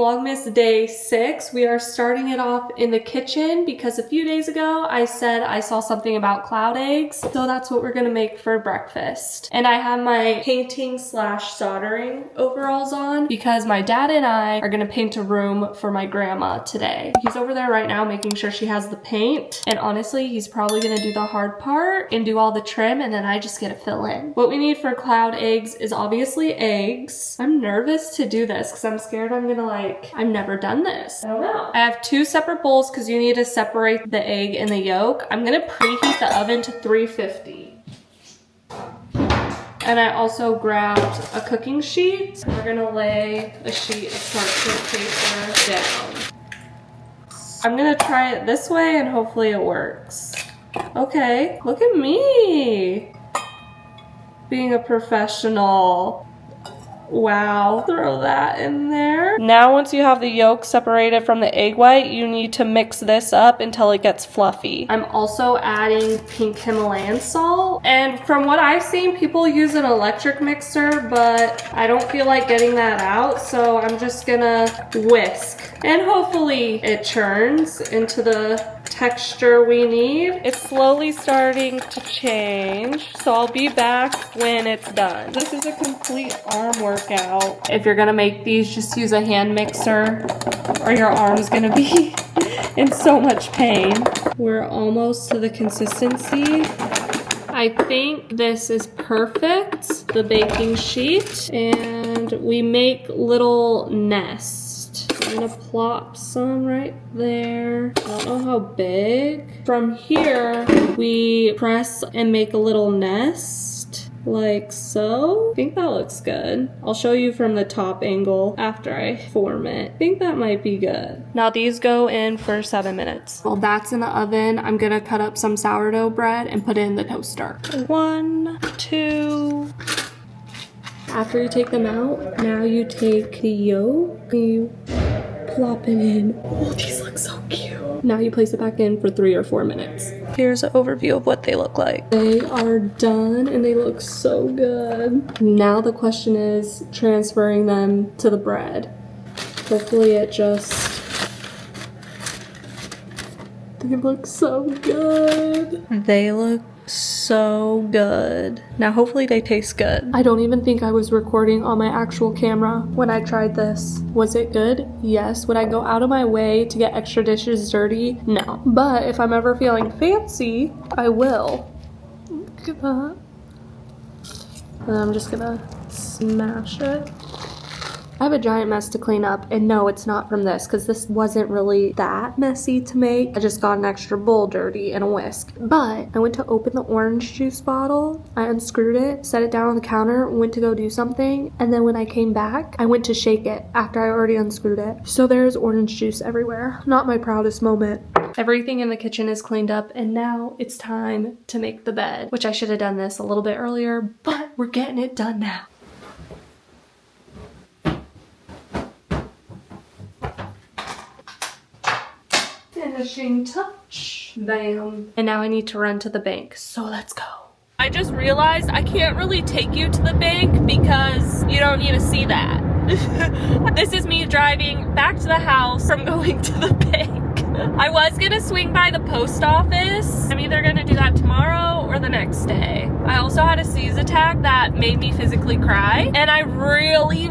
Vlogmas day 6. We are starting it off in the kitchen because a few days ago I said I saw something about cloud eggs. So that's what we're gonna make for breakfast. And I have my painting slash soldering overalls on because my dad and I are gonna paint a room for my grandma today. He's over there right now making sure she has the paint. And honestly, he's probably gonna do the hard part and do all the trim, and then I just get to fill in. What we need for cloud eggs is obviously eggs. I'm nervous to do this because I'm scared I'm gonna I've never done this. I don't know. I have 2 separate bowls because you need to separate the egg and the yolk. I'm gonna preheat the oven to 350. And I also grabbed a cooking sheet. We're gonna lay a sheet of parchment paper down. I'm gonna try it this way and hopefully it works. Okay, look at me. Being a professional. Wow, throw that in there. Now once you have the yolk separated from the egg white, you need to mix this up until it gets fluffy. I'm also adding pink Himalayan salt. And from what I've seen, people use an electric mixer, but I don't feel like getting that out, so I'm just gonna whisk. And hopefully it churns into the texture we need. It's slowly starting to change, so I'll be back when it's done. This is a complete arm workout. If you're gonna make these, just use a hand mixer or your arm's gonna be in so much pain. We're almost to the consistency. I think this is perfect, the baking sheet, and we make little nests. I'm gonna plop some right there. I don't know how big. From here, we press and make a little nest, like so. I think that looks good. I'll show you from the top angle after I form it. I think that might be good. Now these go in for 7 minutes. While that's in the oven, I'm gonna cut up some sourdough bread and put it in the toaster. 1, 2. After you take them out, now you take the yolk, you plop it in. Oh, these look so cute. Now you place it back in for 3 or 4 minutes. Here's an overview of what they look like. They are done and they look so good. Now the question is transferring them to the bread. Hopefully it just... They look so good. They look so good. Now hopefully they taste good. I don't even think I was recording on my actual camera when I tried this. Was it good? Yes. Would I go out of my way to get extra dishes dirty? No. But if I'm ever feeling fancy, I will. Look at that. And I'm just gonna smash it. I have a giant mess to clean up, and no, it's not from this, because this wasn't really that messy to make. I just got an extra bowl dirty and a whisk. But I went to open the orange juice bottle, I unscrewed it, set it down on the counter, went to go do something, and then when I came back, I went to shake it after I already unscrewed it. So there's orange juice everywhere. Not my proudest moment. Everything in the kitchen is cleaned up, and now it's time to make the bed, which I should have done this a little bit earlier, but we're getting it done now. Finishing touch. Bam. And now I need to run to the bank, so let's go. I just realized I can't really take you to the bank because you don't need to see that. This is me driving back to the house from going to the bank. I was gonna swing by the post office. I'm either gonna do that tomorrow or the next day. I also had a sneeze attack that made me physically cry, and I really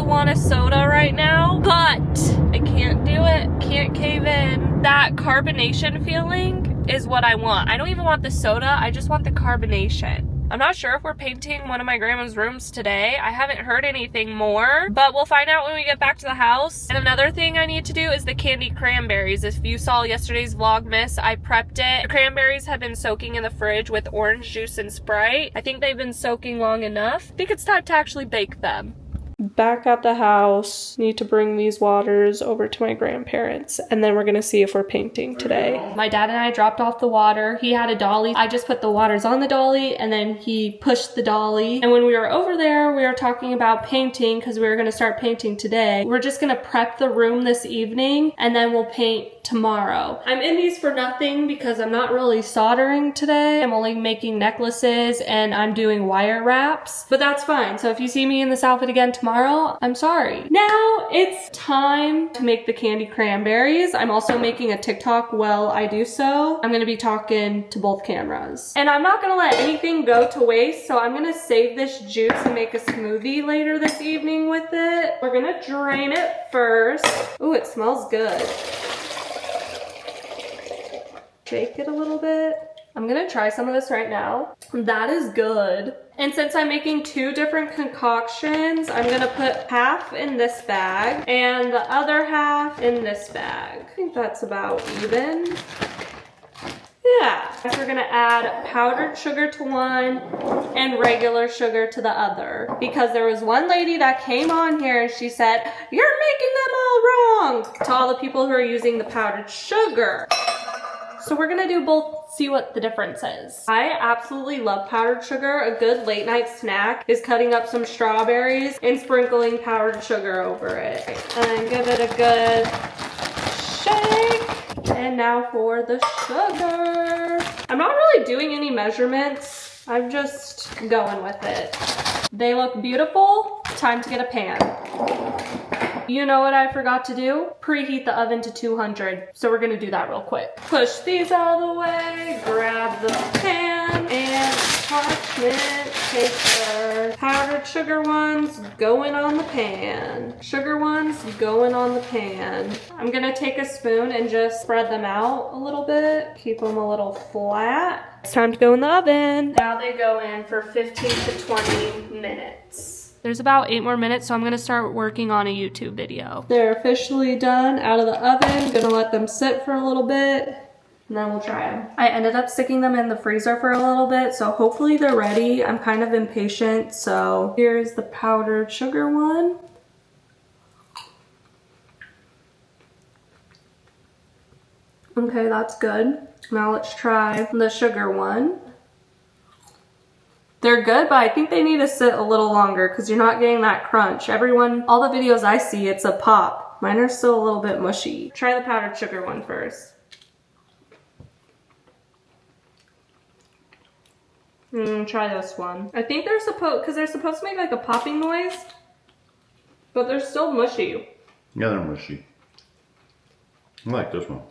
want a soda right now, but I can't do it. Can't cave in. That carbonation feeling is what I want. I don't even want the soda, I just want the carbonation. I'm not sure if we're painting one of my grandma's rooms today. I haven't heard anything more, but we'll find out when we get back to the house. And another thing I need to do is the candied cranberries. If you saw yesterday's Vlogmas, I prepped it. The cranberries have been soaking in the fridge with orange juice and Sprite. I think they've been soaking long enough. I think it's time to actually bake them. Back at the house, need to bring these waters over to my grandparents, and then we're gonna see if we're painting today. My dad and I dropped off the water. He had a dolly. I just put the waters on the dolly, and then he pushed the dolly. And when we were over there, we were talking about painting because we were gonna start painting today. We're just gonna prep the room this evening, and then we'll paint tomorrow. I'm in these for nothing because I'm not really soldering today. I'm only making necklaces and I'm doing wire wraps, but that's fine. So if you see me in this outfit again tomorrow, tomorrow, I'm sorry. Now it's time to make the candy cranberries. I'm also making a TikTok while I do so. I'm gonna be talking to both cameras. And I'm not gonna let anything go to waste, so I'm gonna save this juice and make a smoothie later this evening with it. We're gonna drain it first. Ooh, it smells good. Shake it a little bit. I'm gonna try some of this right now. That is good. And since I'm making 2 different concoctions, I'm gonna put half in this bag and the other half in this bag. I think that's about even. Yeah. We're gonna add powdered sugar to one and regular sugar to the other. Because there was one lady that came on here and she said, "You're making them all wrong," to all the people who are using the powdered sugar. So we're gonna do both, see what the difference is. I absolutely love powdered sugar. A good late night snack is cutting up some strawberries and sprinkling powdered sugar over it. And give it a good shake. And now for the sugar. I'm not really doing any measurements. I'm just going with it. They look beautiful. Time to get a pan. You know what I forgot to do? Preheat the oven to 200. So we're gonna do that real quick. Push these out of the way, grab the pan and parchment paper. Powdered sugar ones going on the pan. Sugar ones going on the pan. I'm gonna take a spoon and just spread them out a little bit. Keep them a little flat. It's time to go in the oven. Now they go in for 15 to 20 minutes. There's about 8 more minutes, so I'm gonna start working on a YouTube video. They're officially done out of the oven. Gonna let them sit for a little bit, and then we'll try them. I ended up sticking them in the freezer for a little bit, so hopefully they're ready. I'm kind of impatient, so here's the powdered sugar one. Okay, that's good. Now let's try the sugar one. They're good, but I think they need to sit a little longer because you're not getting that crunch. All the videos I see, it's a pop. Mine are still a little bit mushy. Try the powdered sugar one first. Try this one. I think they're supposed to make like a popping noise, but they're still mushy. Yeah, they're mushy. I like this one.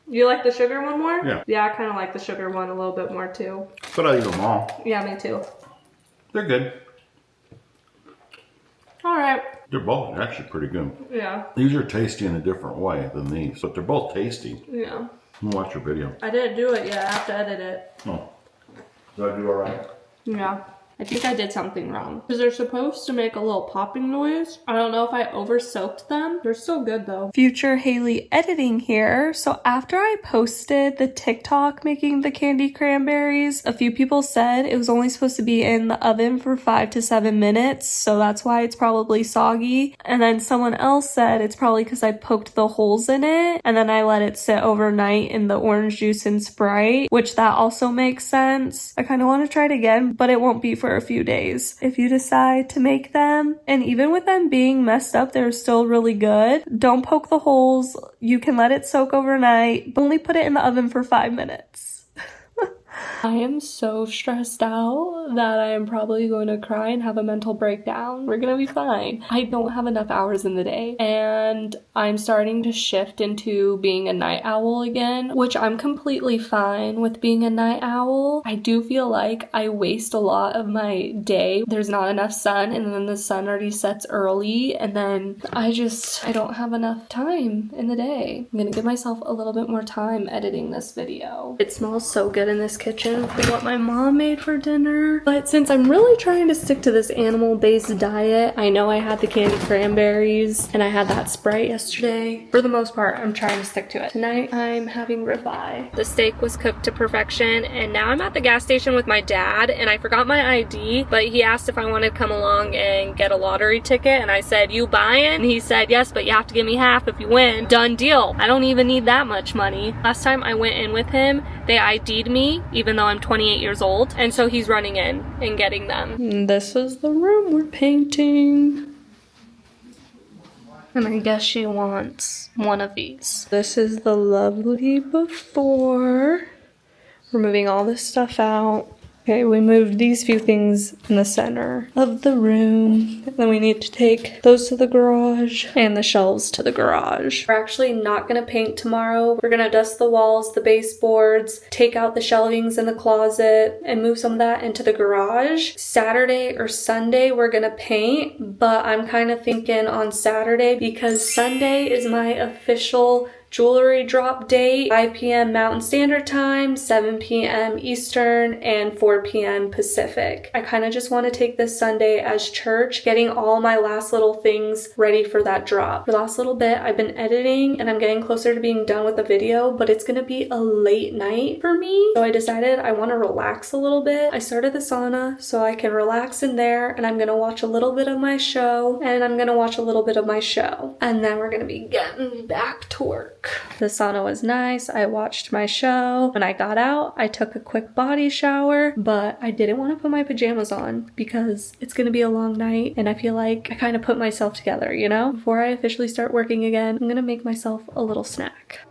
You like the sugar one more? Yeah. Yeah, I kind of like the sugar one a little bit more too. But I eat them all. Yeah, me too. They're good. All right. They're both actually pretty good. Yeah. These are tasty in a different way than these, but they're both tasty. Yeah. Watch your video. I didn't do it yet. I have to edit it. Oh. Did I do all right? Yeah. I think I did something wrong. Because they're supposed to make a little popping noise. I don't know if I over-soaked them. They're so good though. Future Haley editing here. So after I posted the TikTok making the candy cranberries, a few people said it was only supposed to be in the oven for 5 to 7 minutes. So that's why it's probably soggy. And then someone else said it's probably because I poked the holes in it. And then I let it sit overnight in the orange juice and Sprite, which that also makes sense. I kind of want to try it again, but it won't be for a few days if you decide to make them. And even with them being messed up, they're still really good. Don't poke the holes. You can let it soak overnight. Only put it in the oven for 5 minutes. I am so stressed out that I am probably going to cry and have a mental breakdown. We're gonna be fine. I don't have enough hours in the day, and I'm starting to shift into being a night owl again, which I'm completely fine with being a night owl. I do feel like I waste a lot of my day. There's not enough sun, and then the sun already sets early, and then I don't have enough time in the day. I'm gonna give myself a little bit more time editing this video. It smells so good in this kitchen for what my mom made for dinner. But since I'm really trying to stick to this animal-based diet, I know I had the candy cranberries and I had that Sprite yesterday. For the most part, I'm trying to stick to it. Tonight, I'm having ribeye. The steak was cooked to perfection, and now I'm at the gas station with my dad, and I forgot my ID, but he asked if I wanted to come along and get a lottery ticket, and I said, "You buying?" And he said, "Yes, but you have to give me half if you win." Done deal. I don't even need that much money. Last time I went in with him, they ID'd me, even though I'm 28 years old, and so he's running in and getting them. And this is the room we're painting. And I guess she wants one of these. This is the lovely before. Removing all this stuff out. Okay, we moved these few things in the center of the room. And then we need to take those to the garage and the shelves to the garage. We're actually not gonna paint tomorrow. We're gonna dust the walls, the baseboards, take out the shelvings in the closet, and move some of that into the garage. Saturday or Sunday, we're gonna paint, but I'm kind of thinking on Saturday because Sunday is my official jewelry drop date, 5 p.m. Mountain Standard Time, 7 p.m. Eastern, and 4 p.m. Pacific. I kind of just want to take this Sunday as church, getting all my last little things ready for that drop. For the last little bit, I've been editing and I'm getting closer to being done with the video, but it's gonna be a late night for me. So I decided I want to relax a little bit. I started the sauna so I can relax in there, and I'm gonna watch a little bit of my show, and I'm gonna watch a little bit of my show. And then we're gonna be getting back to work. The sauna was nice. I watched my show. When I got out, I took a quick body shower, but I didn't want to put my pajamas on because it's gonna be a long night and I feel like I kind of put myself together, you know? Before I officially start working again, I'm gonna make myself a little snack.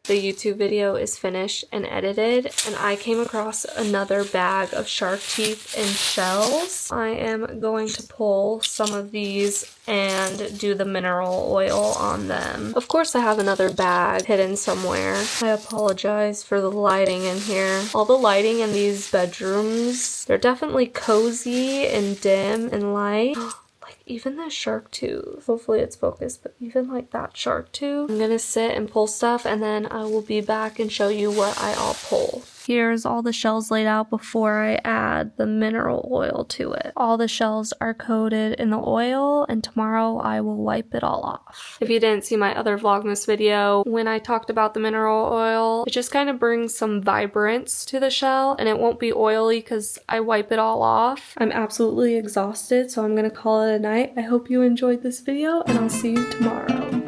The YouTube video is finished and edited, and I came across another bag of shark teeth and shells. I am going to pull some of these and do the mineral oil on them. Of course, I have another bag hidden somewhere. I apologize for the lighting in here. All the lighting in these bedrooms, they're definitely cozy and dim and light. Even the shark tooth, hopefully it's focused, but even like that shark tooth. I'm gonna sit and pull stuff, and then I will be back and show you what I all pull. Here's all the shells laid out before I add the mineral oil to it. All the shells are coated in the oil, and tomorrow I will wipe it all off. If you didn't see my other vlogmas video, when I talked about the mineral oil, it just kind of brings some vibrance to the shell, and it won't be oily because I wipe it all off. I'm absolutely exhausted, so I'm gonna call it a night. I hope you enjoyed this video, and I'll see you tomorrow.